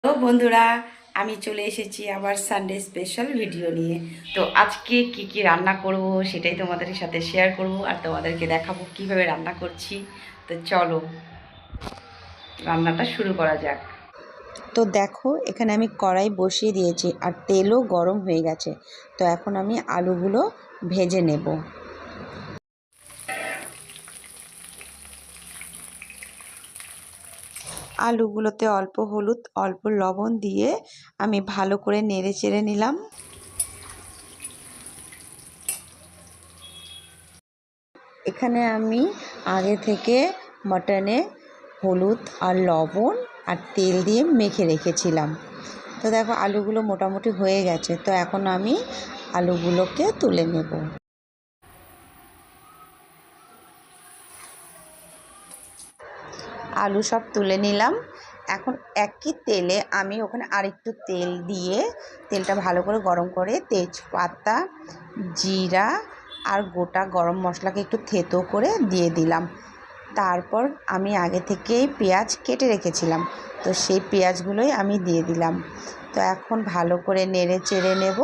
তো বন্ধুরা, আমি চলে এসেছি আবার সানডে স্পেশাল ভিডিও নিয়ে। তো আজকে কি কি রান্না করব সেটাই তোমাদের সাথে শেয়ার করব আর তোমাদেরকে দেখাবো কিভাবে রান্না করছি। তো চলো রান্নাটা শুরু করা যাক। তো দেখো, এখানে আমি কড়াই বসিয়ে দিয়েছি আর তেলও গরম হয়ে গেছে। তো এখন আমি আলুগুলো ভেজে নেব। আলুগুলোতে অল্প হলুদ, অল্প লবণ দিয়ে আমি ভালো করে নেড়ে চেড়ে নিলাম। এখানে আমি আগে থেকে মটনে হলুদ আর লবণ আর তেল দিয়ে মেখে রেখেছিলাম। তো দেখো, আলুগুলো মোটামুটি হয়ে গেছে। তো এখন আমি আলুগুলোকে তুলে নেব। আলু সব তুলে নিলাম। এখন একই তেলে আমি ওখানে আরেকটু তেল দিয়ে তেলটা ভালো করে গরম করে তেজপাতা, জিরা আর গোটা গরম মশলাকে একটু থেতো করে দিয়ে দিলাম। তারপর আমি আগে থেকেই পেঁয়াজ কেটে রেখেছিলাম, তো সেই পেঁয়াজগুলোই আমি দিয়ে দিলাম। তো এখন ভালো করে নেড়ে চেড়ে নেব।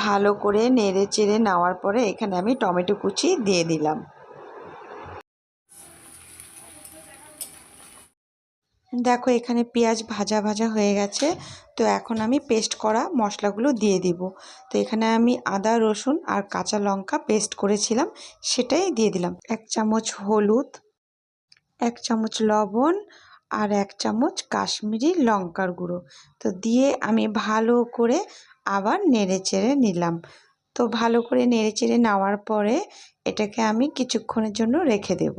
ভালো করে নেড়ে চেড়ে নেওয়ার পরে এখানে আমি টমেটো কুচি দিয়ে দিলাম। দেখো, এখানে পেঁয়াজ ভাজা ভাজা হয়ে গেছে। তো এখন আমি পেস্ট করা মশলাগুলো দিয়ে দিব। তো এখানে আমি আদা, রসুন আর কাঁচা লঙ্কা পেস্ট করেছিলাম, সেটাই দিয়ে দিলাম। 1 চামচ হলুদ, 1 চামচ লবণ আর 1 চামচ কাশ্মীরি লঙ্কার গুঁড়ো। তো দিয়ে আমি ভালো করে আবার নেড়ে চেড়ে নিলাম। তো ভালো করে নেড়ে চেড়ে নেওয়ার পরে এটাকে আমি কিছুক্ষণের জন্য রেখে দেব।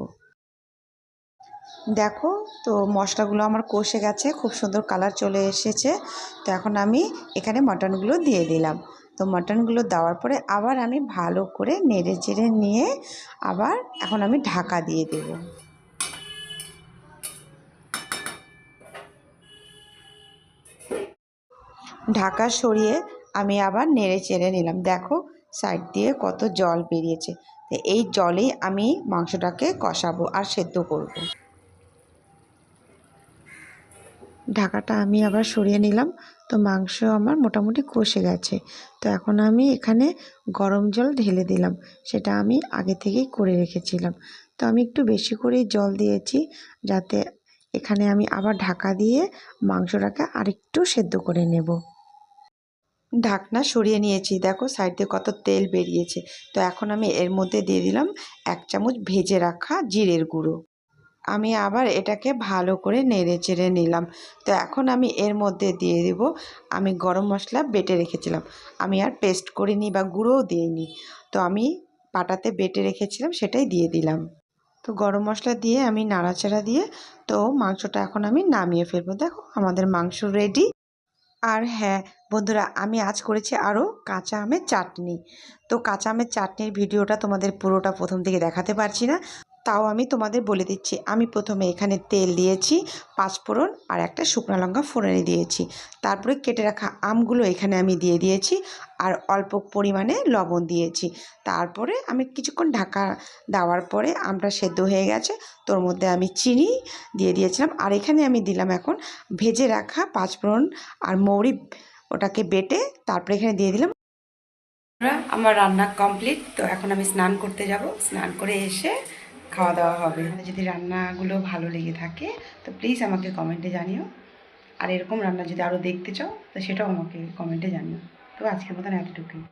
দেখো, তো মশলাগুলো আমার কষে গেছে, খুব সুন্দর কালার চলে এসেছে। তো এখন আমি এখানে মাটনগুলো দিয়ে দিলাম। তো মাটনগুলো দেওয়ার পরে আবার আমি ভালো করে নেড়ে চেড়ে নিয়ে আবার এখন আমি ঢাকা দিয়ে দেব। ঢাকা সরিয়ে আমি আবার নেড়ে চেড়ে নিলাম। দেখো, সাইড দিয়ে কত জল বেরিয়েছে। তো এই জলেই আমি মাংসটাকে কষাবো আর সেদ্ধ করব। ঢাকাটা আমি আবার সরিয়ে নিলাম। তো মাংস আমার মোটামুটি কষে গেছে। তো এখন আমি এখানে গরম জল ঢেলে দিলাম, সেটা আমি আগে থেকেই করে রেখেছিলাম। তো আমি একটু বেশি করেই জল দিয়েছি, যাতে এখানে আমি আবার ঢাকা দিয়ে মাংসটাকে আরেকটু সেদ্ধ করে নেব। ঢাকনা সরিয়ে নিয়েছি। দেখো, সাইড দিয়ে কত তেল বেরিয়েছে। তো এখন আমি এর মধ্যে দিয়ে দিলাম 1 চামচ ভেজে রাখা জিরের গুঁড়ো। আমি আবার এটাকে ভালো করে নেড়ে চেড়ে নিলাম। তো এখন আমি এর মধ্যে দিয়ে দেব আমি গরম মশলা বেটে রেখেছিলাম। আমি আর পেস্ট করিনি বা গুঁড়োও দিইনি। তো আমি পাটাতে বেটে রেখেছিলাম, সেটাই দিয়ে দিলাম। তো গরম মশলা দিয়ে আমি নাড়াচাড়া দিয়ে তো মাংসটা এখন আমি নামিয়ে ফেলবো। দেখো, আমাদের মাংস রেডি। আর হ্যাঁ বন্ধুরা, আমি আজ করেছি আরও কাঁচা আমের চাটনি। তো কাঁচা আমের চাটনির ভিডিওটা তোমাদের পুরোটা প্রথম থেকে দেখাতে পারছি না, তাও আমি তোমাদের বলে দিচ্ছি। আমি প্রথমে এখানে তেল দিয়েছি, 5 ফোড়ন আর একটা শুকনো লঙ্কা ফোড়নে দিয়েছি। তারপরে কেটে রাখা আমগুলো এখানে আমি দিয়ে দিয়েছি আর অল্প পরিমাণে লবণ দিয়েছি। তারপরে আমি কিছুক্ষণ ঢাকা দেওয়ার পরে আমটা সেদ্ধ হয়ে গেছে। তোর মধ্যে আমি চিনি দিয়ে দিয়েছিলাম আর এখানে আমি দিলাম এখন ভেজে রাখা 5 ফোড়ন আর মৌরি, ওটাকে বেটে তারপরে এখানে দিয়ে দিলাম। আমার রান্না কমপ্লিট। তো এখন আমি স্নান করতে যাব, স্নান করে এসে খাওয়া দাওয়া হবে। যদি রান্নাগুলো ভালো লেগে থাকে তো প্লিজ আমাকে কমেন্টে জানিও। আর এরকম রান্না যদি আরও দেখতে চাও তো সেটাও আমাকে কমেন্টে জানিও। তো আজকের মতন এতটুকুই।